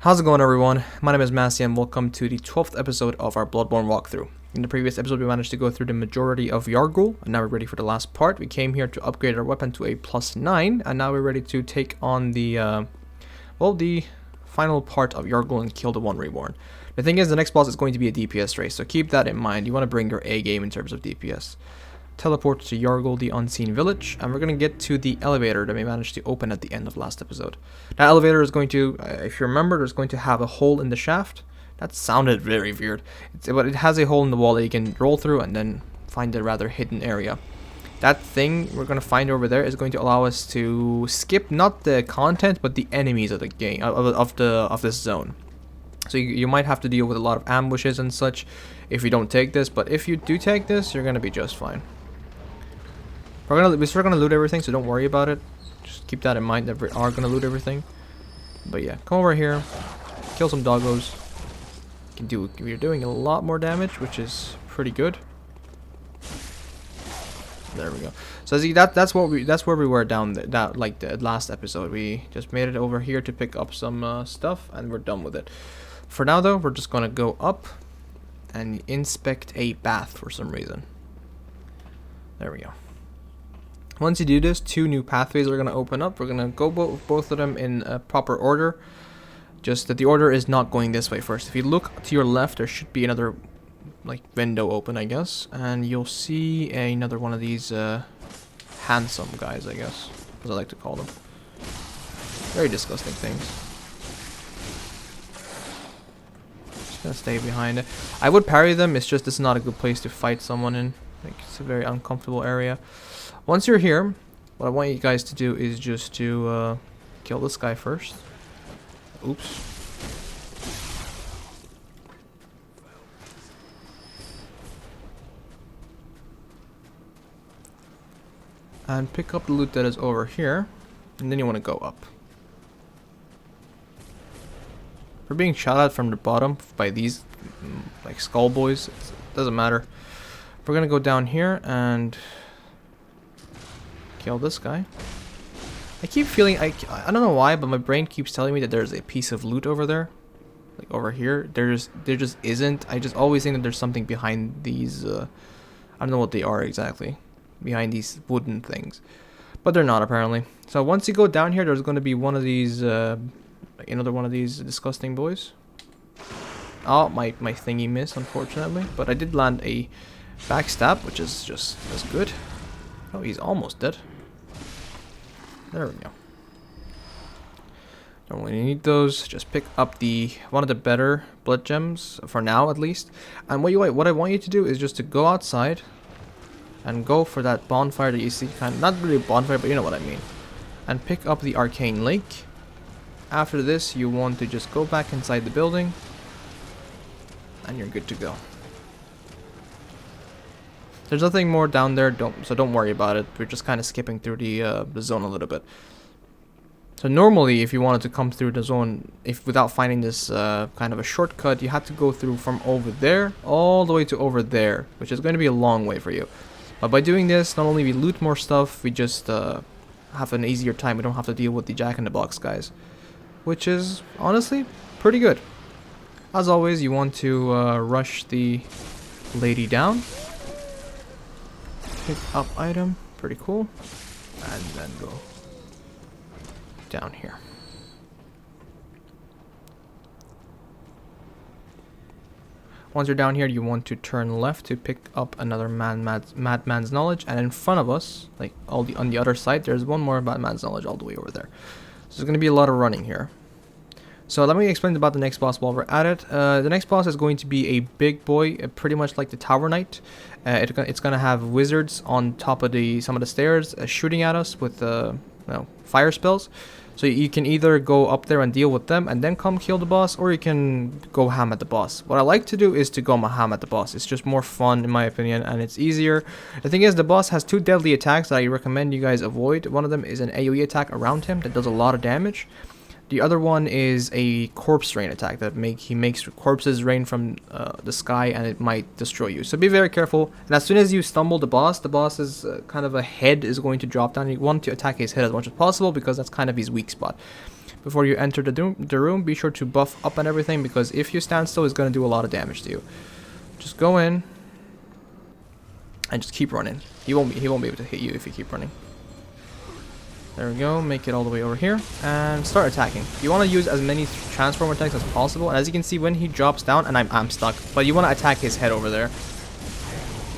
How's it going, everyone? My name is Masih and welcome to the 12th episode of our Bloodborne walkthrough. In the previous episode we managed to go through the majority of Yargul, and now we're ready for the last part. We came here to upgrade our weapon to a +9, and now we're ready to take on the final part of Yargul and kill the one Reborn. The thing is, the next boss is going to be a DPS race, so keep that in mind. You want to bring your A game in terms of DPS. Teleport to Yargul, the unseen village, and we're going to get to the elevator that we managed to open at the end of last episode. That elevator is going to, if you remember, there's going to have a hole in the shaft. That sounded very weird, but it has a hole in the wall that you can roll through and then find a rather hidden area. That thing we're going to find over there is going to allow us to skip not the content but the enemies of the game, of this zone. So you might have to deal with a lot of ambushes and such if you don't take this, but if you do take this, you're going to be just fine. We're still gonna loot everything, so don't worry about it. Just keep that in mind that we are gonna loot everything. But yeah, come over here, kill some doggos. We're doing a lot more damage, which is pretty good. There we go. So see, that's where we were down there, the last episode. We just made it over here to pick up some stuff, and we're done with it. For now, though, we're just gonna go up and inspect a bath for some reason. There we go. Once you do this, 2 new pathways are going to open up. We're going to go both of them in proper order. Just that the order is not going this way first. If you look to your left, there should be another window open, I guess. And you'll see another one of these handsome guys, I guess, as I like to call them. Very disgusting things. Just going to stay behind it. I would parry them, it's just this is not a good place to fight someone in. It's a very uncomfortable area. Once you're here, what I want you guys to do is just to kill this guy first. Oops. And pick up the loot that is over here, and then you want to go up. We're being shot at from the bottom by these skull boys. It doesn't matter. We're gonna go down here and kill this guy. I keep feeling I don't know why, but my brain keeps telling me that there's a piece of loot over there, over here. There just isn't. I just always think that there's something behind these. I don't know what they are exactly, behind these wooden things, but they're not apparently. So once you go down here, there's going to be one of these, another one of these disgusting boys. Oh, my thingy missed, unfortunately, but I did land a backstab, which is just as good. Oh, he's almost dead. There we go. Don't really need those. Just pick up one of the better blood gems for now, at least. And what I want you to do is just to go outside and go for that bonfire that you see, not really a bonfire, but you know what I mean. And pick up the arcane lake. After this, you want to just go back inside the building, and you're good to go. There's nothing more down there, so don't worry about it. We're just kind of skipping through the zone a little bit. So normally, if you wanted to come through the zone, without finding this kind of a shortcut, you have to go through from over there all the way to over there, which is going to be a long way for you. But by doing this, not only we loot more stuff, we just have an easier time. We don't have to deal with the Jack-in-the-Box guys, which is honestly pretty good. As always, you want to rush the lady down. Pick up item, pretty cool, and then go down here. Once you're down here, you want to turn left to pick up another Madman's Knowledge, and in front of us, on the other side, there's one more Madman's Knowledge all the way over there. So there's going to be a lot of running here. So let me explain about the next boss while we're at it. The next boss is going to be a big boy, pretty much like the Tower Knight. It's going to have wizards on top of some of the stairs shooting at us with fire spells. So you can either go up there and deal with them and then come kill the boss, or you can go ham at the boss. What I like to do is to go ham at the boss. It's just more fun in my opinion, and it's easier. The thing is, the boss has 2 deadly attacks that I recommend you guys avoid. One of them is an AoE attack around him that does a lot of damage. The other one is a corpse rain attack that he makes corpses rain from the sky, and it might destroy you. So be very careful. And as soon as you stumble the boss's kind of a head is going to drop down. You want to attack his head as much as possible because that's kind of his weak spot. before you enter the room, be sure to buff up and everything, because if you stand still, it's going to do a lot of damage to you. Just go in and just keep running. He won't be able to hit you if you keep running. There we go. Make it all the way over here and start attacking. You want to use as many transform attacks as possible. And as you can see, when he drops down, and I'm stuck, but you want to attack his head over there,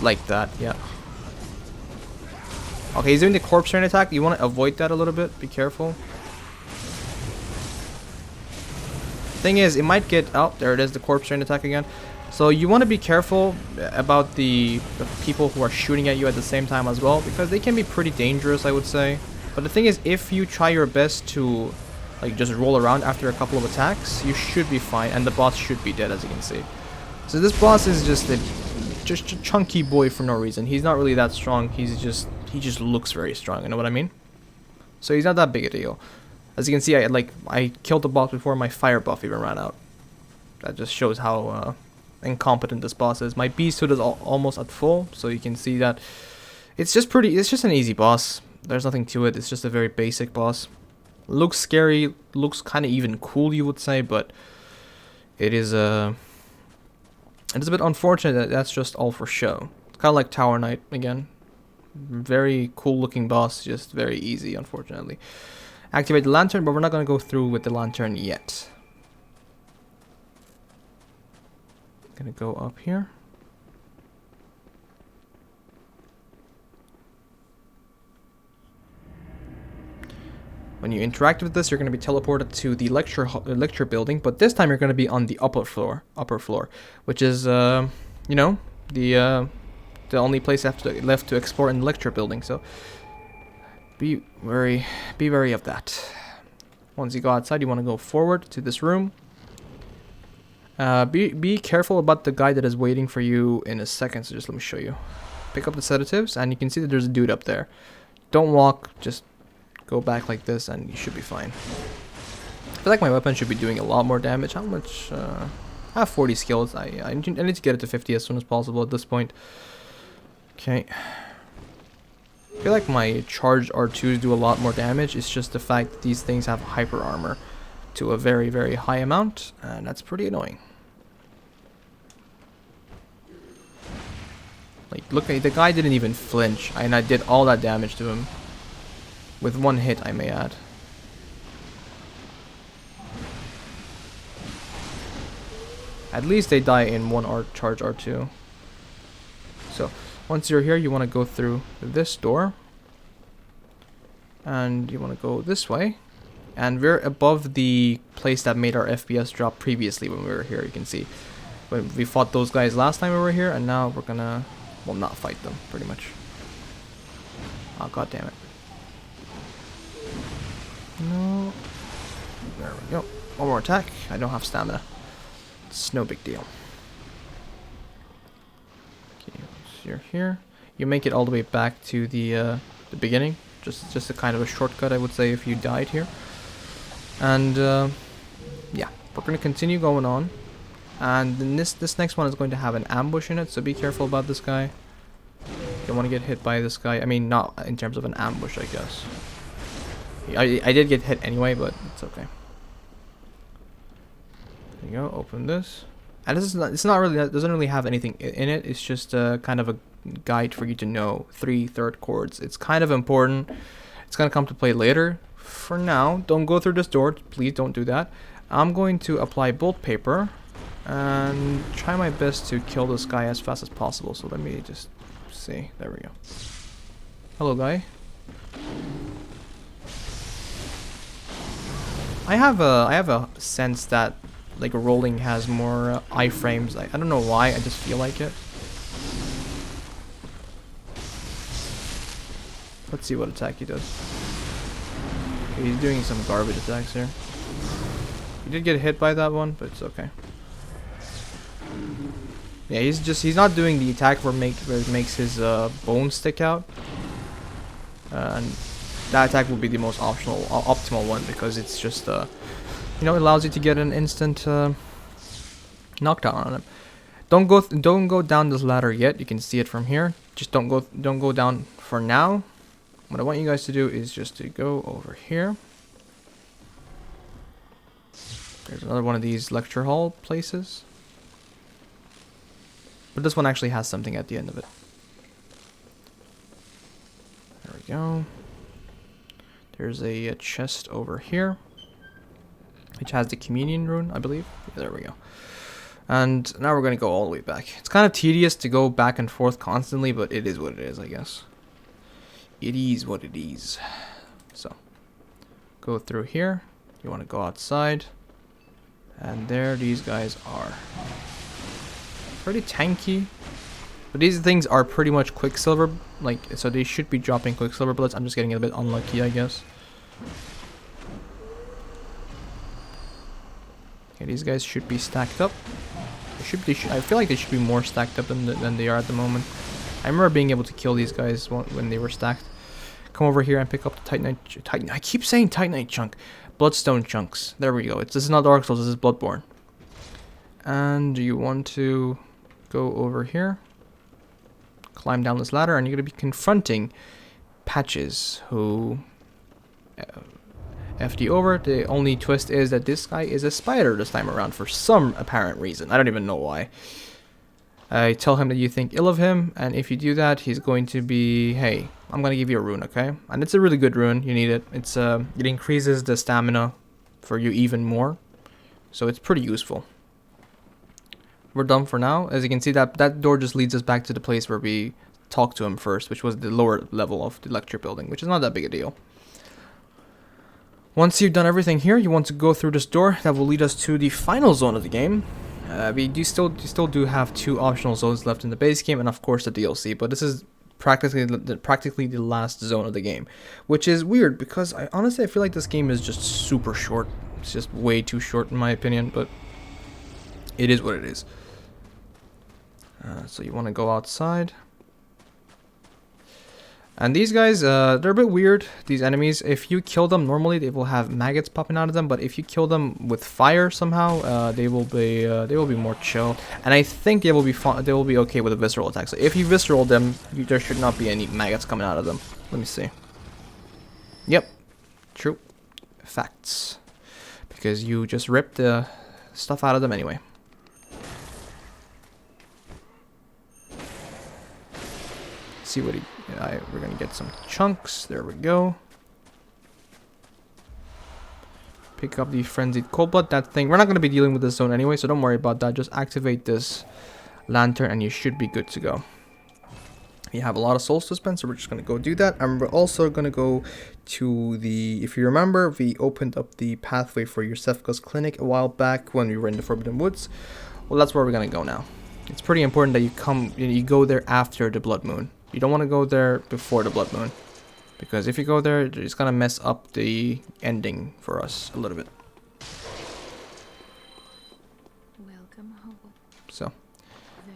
like that. Yeah. Okay, he's doing the corpse train attack. You want to avoid that a little bit. Be careful. Thing is, it might get... Oh, there it is, the corpse train attack again. So you want to be careful about the people who are shooting at you at the same time as well, because they can be pretty dangerous, I would say. But the thing is, if you try your best to like just roll around after a couple of attacks, you should be fine, and the boss should be dead, as you can see. So this boss is just a chunky boy for no reason. He's not really that strong. He just looks very strong, you know what I mean? So he's not that big a deal. As you can see, I killed the boss before my fire buff even ran out. That just shows how incompetent this boss is. My beast hood is almost at full, so you can see that it's just an easy boss. There's nothing to it. It's just a very basic boss. Looks scary, looks kind of even cool, you would say, but it is a bit unfortunate that that's just all for show. It's kind of like Tower Knight again. Very cool looking boss, just very easy, unfortunately. Activate the lantern, but we're not going to go through with the lantern yet. Gonna go up here. When you interact with this, you're going to be teleported to the lecture building, but this time you're going to be on the upper floor, which is you know, the only place left to explore in the lecture building. So be wary of that. Once you go outside, you want to go forward to this room. Be careful about the guy that is waiting for you in a second. So just let me show you. Pick up the sedatives, and you can see that there's a dude up there. Don't walk, just go back like this, and you should be fine. I feel like my weapon should be doing a lot more damage. How much? I have 40 skills. I need to get it to 50 as soon as possible at this point. Okay. I feel like my charged R2s do a lot more damage. It's just the fact that these things have hyper armor to a very, very high amount, and that's pretty annoying. Like, look, the guy didn't even flinch, and I did all that damage to him. With one hit, I may add. At least they die in one charge R2. So, once you're here, you want to go through this door. And you want to go this way. And we're above the place that made our FPS drop previously when we were here, you can see. When we fought those guys last time we were here, and now we're gonna, well, not fight them, pretty much. Oh, god damn it. No. There we go. One more attack. I don't have stamina. It's no big deal. Okay, so you're here. You make it all the way back to the beginning. Just a kind of a shortcut, I would say, if you died here. And yeah, we're gonna continue going on. And then this next one is going to have an ambush in it, so be careful about this guy. You don't want to get hit by this guy. I mean, not in terms of an ambush, I guess. I did get hit anyway, but it's okay. There you go. Open this, and this is not. It's not really. It doesn't really have anything in it. It's just kind of a guide for you to know 3 third chords. It's kind of important. It's gonna come to play later. For now, don't go through this door. Please don't do that. I'm going to apply bolt paper and try my best to kill this guy as fast as possible. So let me just see. There we go. Hello, guy. I have a sense that like rolling has more iframes. I don't know why. I just feel like it. Let's see what attack he does. Okay, he's doing some garbage attacks here. He did get hit by that one, but it's okay. Yeah, he's not doing the attack where it makes his bones stick out. And that attack will be the most optimal one, because it's just you know, it allows you to get an instant knockdown on him. Don't go down this ladder yet. You can see it from here. Just don't go down for now. What I want you guys to do is just to go over here. There's another one of these lecture hall places. But this one actually has something at the end of it. There we go. There's a chest over here, which has the communion rune, I believe. Yeah, there we go. And now we're going to go all the way back. It's kind of tedious to go back and forth constantly, but it is what it is, I guess. It is what it is. So, go through here. You want to go outside. And there these guys are. Pretty tanky. But these things are pretty much Quicksilver. Like, so they should be dropping Quicksilver bullets. I'm just getting a bit unlucky, I guess. Okay, these guys should be stacked up. I feel like they should be more stacked up than they are at the moment. I remember being able to kill these guys when they were stacked. Come over here and pick up the Titanite. I keep saying Titanite chunk. Bloodstone chunks. There we go. This is not Dark Souls. This is Bloodborne. And you want to go over here. Climb down this ladder, and you're going to be confronting Patches, who FD over. The only twist is that this guy is a spider this time around for some apparent reason. I don't even know why. I tell him that you think ill of him, and if you do that, he's going to be, hey, I'm going to give you a rune, okay? And it's a really good rune. You need it. It increases the stamina for you even more, so it's pretty useful. We're done for now. As you can see, that door just leads us back to the place where we talked to him first, which was the lower level of the lecture building, which is not that big a deal. Once you've done everything here, you want to go through this door that will lead us to the final zone of the game. We still do have 2 optional zones left in the base game, and of course the DLC, but this is practically the last zone of the game, which is weird because honestly I feel like this game is just super short. It's just way too short in my opinion, but it is what it is. So you want to go outside. And these guys, they're a bit weird, these enemies. If you kill them normally, they will have maggots popping out of them, but if you kill them with fire somehow, they will be more chill. And I think they will be okay with a visceral attack. So if you visceral them, there should not be any maggots coming out of them. Let me see. Yep, true. Facts. Because you just ripped the stuff out of them anyway. See what we're gonna get some chunks. There we go. Pick up the frenzied cold blood. That thing, we're not gonna be dealing with this zone anyway, so don't worry about that. Just activate this lantern and you should be good to go. You have a lot of souls to spend, so we're just gonna go do that. And we're also gonna go to the, if you remember, we opened up the pathway for Iosefka's clinic a while back when we were in the Forbidden Woods. Well, that's where we're gonna go now. It's pretty important that you go there after the blood moon. You don't want to go there before the blood moon, because if you go there, it's gonna mess up the ending for us a little bit. Welcome home. So,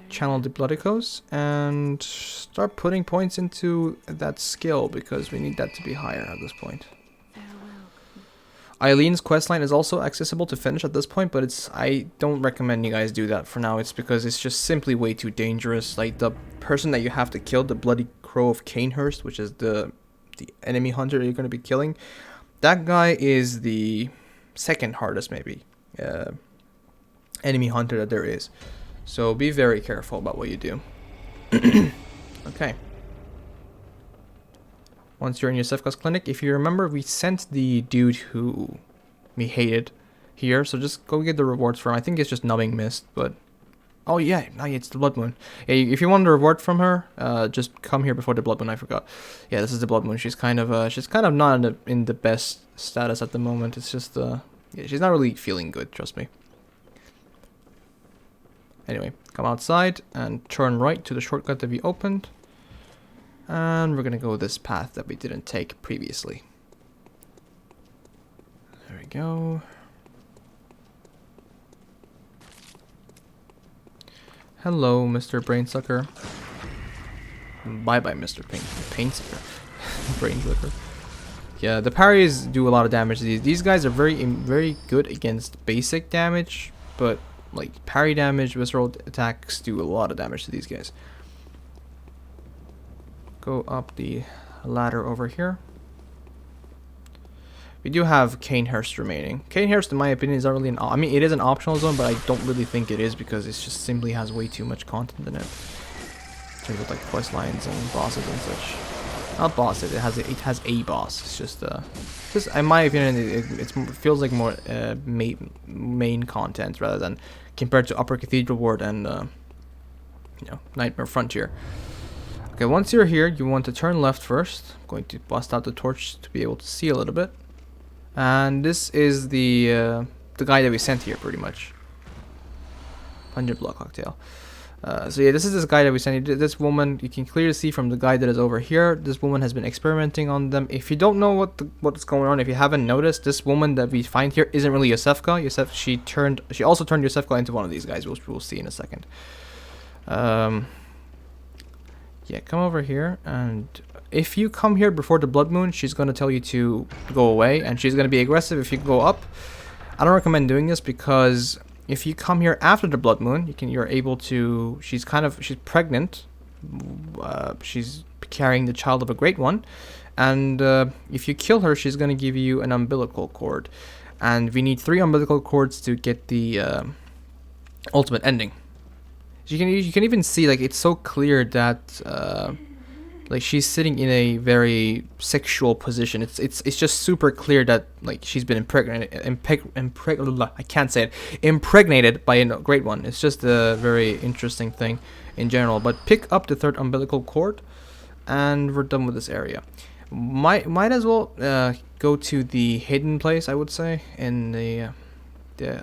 channel the blood echoes and start putting points into that skill, because we need that to be higher at this point. Eileen's questline is also accessible to finish at this point, but I don't recommend you guys do that for now. It's because it's just simply way too dangerous. Like, the person that you have to kill, the Bloody Crow of Canehurst, which is the enemy hunter that you're going to be killing, that guy is the second hardest, maybe, enemy hunter that there is. So be very careful about what you do. Okay. Once you're in Iosefka's clinic, if you remember, we sent the dude who we hated here, so just go get the rewards for him. I think it's just Numbing Mist, but... Oh yeah, it's the Blood Moon. Yeah, if you want a reward from her, just come here before the Blood Moon, I forgot. Yeah, this is the Blood Moon. She's kind of not in the best status at the moment. It's just, yeah, she's not really feeling good, trust me. Anyway, come outside and turn right to the shortcut that we opened. And we're gonna go this path that we didn't take previously. There we go. Hello, Mr. Brainsucker. Bye-bye, Mr. Painsucker. Brainsucker. Yeah, the parries do a lot of damage to these. These guys are very good against basic damage, but like parry damage, visceral attacks do a lot of damage to these guys. Go up the ladder over here. We do have Canehurst remaining. Canehurst, in my opinion, is not really I mean, it is an optional zone, but I don't really think it is because it just simply has way too much content in it. In terms of like quest lines and bosses and such. Not bosses. It has a boss. It's just in my opinion, it feels like more main content rather than compared to Upper Cathedral Ward and Nightmare Frontier. Okay, once you're here, you want to turn left first. I'm going to bust out the torch to be able to see a little bit. And this is the guy that we sent here, pretty much. Pungent Blood Cocktail. So yeah, this is this guy that we sent. This woman, you can clearly see from the guy that is over here. This woman has been experimenting on them. If you don't know what's going on, if you haven't noticed, this woman that we find here isn't really Iosefka. She also turned Iosefka into one of these guys, which we'll see in a second. Yeah, come over here, and if you come here before the blood moon, she's gonna tell you to go away, and she's gonna be aggressive if you go up. I don't recommend doing this because if you come here after the blood moon, you're able to. She's pregnant. She's carrying the child of a great one, and if you kill her, she's gonna give you an umbilical cord, and we need 3 umbilical cords to get the ultimate ending. You can even see, like, it's so clear that like she's sitting in a very sexual position. It's just super clear that like she's been impregnated by a great one. It's just a very interesting thing in general. But pick up the 3rd umbilical cord, and we're done with this area. Might as well go to the hidden place, I would say, in the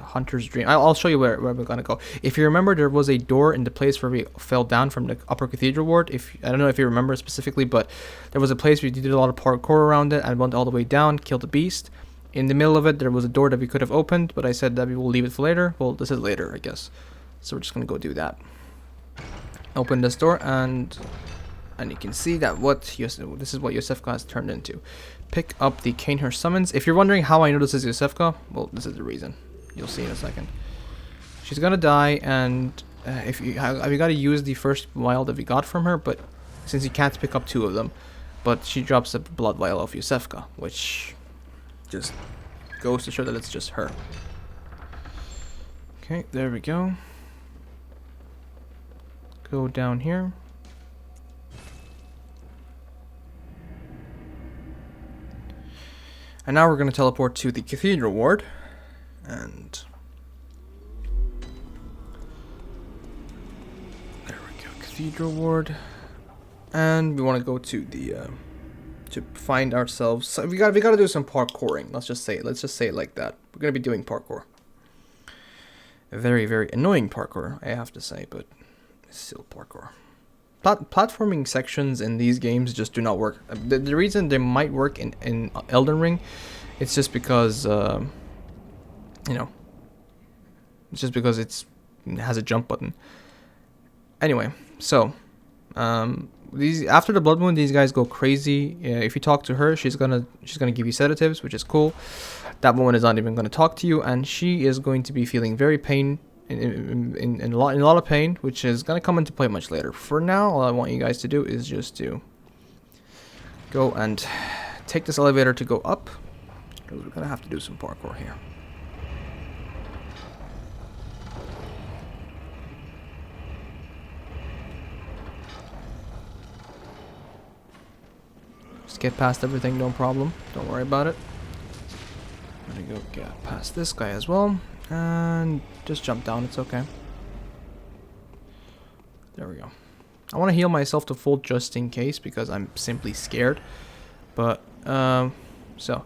Hunter's Dream. I'll show you where we're gonna go. If you remember, there was a door in the place where we fell down from the Upper Cathedral Ward. I don't know if you remember specifically, but there was a place where you did a lot of parkour around it and went all the way down, killed the beast. In the middle of it, there was a door that we could have opened, but I said that we will leave it for later. Well, this is later, I guess. So we're just gonna go do that. Open this door, and you can see that this is what Iosefka has turned into. Pick up the Canehurst summons. If you're wondering how I know this is Iosefka, well, this is the reason. You'll see in a second. She's gonna die, and we gotta use the first vial that we got from her, but since you can't pick up 2 of them, but she drops a blood vial of Iosefka, which just goes to show that it's just her. Okay, there we go. Go down here. And now we're gonna teleport to the Cathedral Ward. And there we go, Cathedral Ward, and we want to go to the to find ourselves. So we got to do some parkouring. Let's just say it like that. We're gonna be doing parkour. Very, very annoying parkour, I have to say, but it's still parkour. Platforming sections in these games just do not work. The reason they might work in Elden Ring, it's just because. It's just because it has a jump button. Anyway, so after the blood moon, these guys go crazy. If you talk to her, she's gonna give you sedatives, which is cool. That woman is not even gonna talk to you, and she is going to be feeling very pain in a lot of pain, which is gonna come into play much later. For now, all I want you guys to do is just to go and take this elevator to go up, because we're gonna have to do some parkour here. Get past everything, no problem. Don't worry about it. I'm gonna go get past this guy as well, and just jump down. It's okay. There we go. I want to heal myself to full just in case because I'm simply scared. But so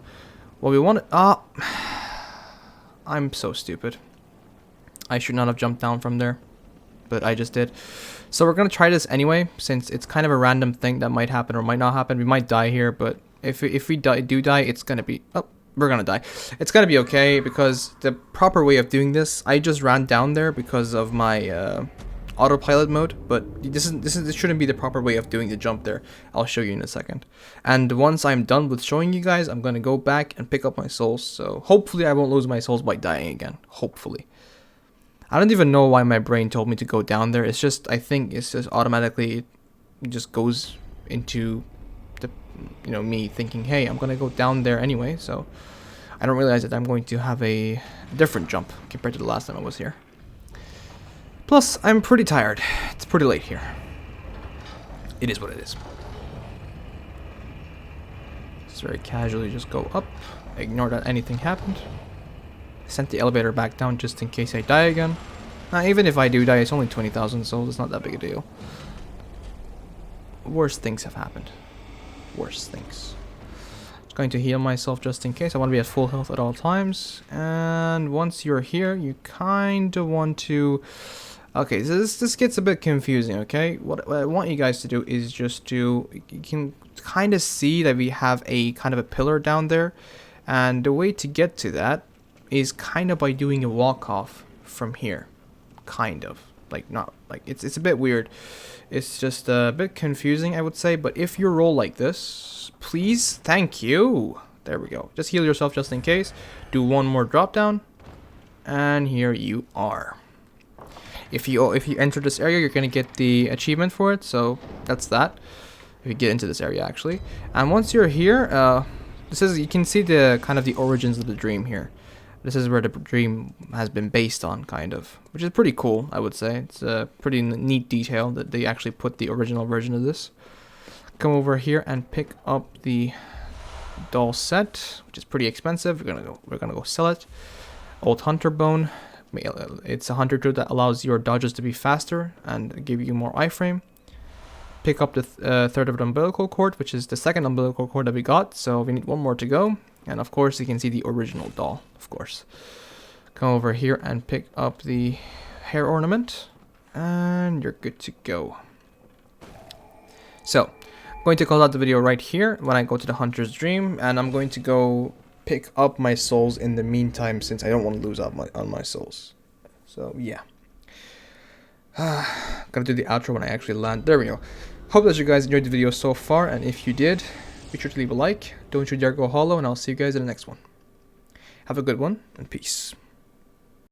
what we want to I'm so stupid. I should not have jumped down from there, but I just did. So we're going to try this anyway, since it's kind of a random thing that might happen or might not happen. We might die here, but if we do die, it's going to be... Oh, we're going to die. It's going to be okay, because the proper way of doing this... I just ran down there because of my autopilot mode, but this shouldn't be the proper way of doing the jump there. I'll show you in a second. And once I'm done with showing you guys, I'm going to go back and pick up my souls. So hopefully I won't lose my souls by dying again. Hopefully. I don't even know why my brain told me to go down there. It's just, I think it's just automatically, it just goes into the, me thinking, hey, I'm going to go down there anyway. So I don't realize that I'm going to have a different jump compared to the last time I was here. Plus, I'm pretty tired. It's pretty late here. It is what it is. Just very casually just go up. Ignore that anything happened. Sent the elevator back down just in case I die again. Even if I do die, it's only 20,000, so it's not that big a deal. Worse things have happened. Worse things. Just going to heal myself just in case. I want to be at full health at all times. And once you're here, you kind of want to... Okay, so this gets a bit confusing, okay? What I want you guys to do is just to... You can kind of see that we have a kind of a pillar down there. And the way to get to that is kind of by doing a walk-off from here. Kind of. Like, not... Like, it's a bit weird. It's just a bit confusing, I would say. But if you roll like this, please, thank you. There we go. Just heal yourself just in case. Do one more drop down. And here you are. If you enter this area, you're going to get the achievement for it. So that's that. If you get into this area, actually. And once you're here, this is, you can see the kind of the origins of the dream here. This is where the dream has been based on, kind of. Which is pretty cool, I would say. It's a pretty neat detail that they actually put the original version of this. Come over here and pick up the doll set, which is pretty expensive. We're gonna go sell it. Old hunter bone. It's a hunter tool that allows your dodges to be faster and give you more iframe. Pick up the third of the umbilical cord, which is the second umbilical cord that we got. So we need one more to go. And of course, you can see the original doll, of course. Come over here and pick up the hair ornament. And you're good to go. So, I'm going to close out the video right here when I go to the Hunter's Dream. And I'm going to go pick up my souls in the meantime, since I don't want to lose out on my souls. So, yeah. Gonna do the outro when I actually land. There we go. Hope that you guys enjoyed the video so far. And if you did, be sure to leave a like. Don't you dare go hollow, and I'll see you guys in the next one. Have a good one, and peace.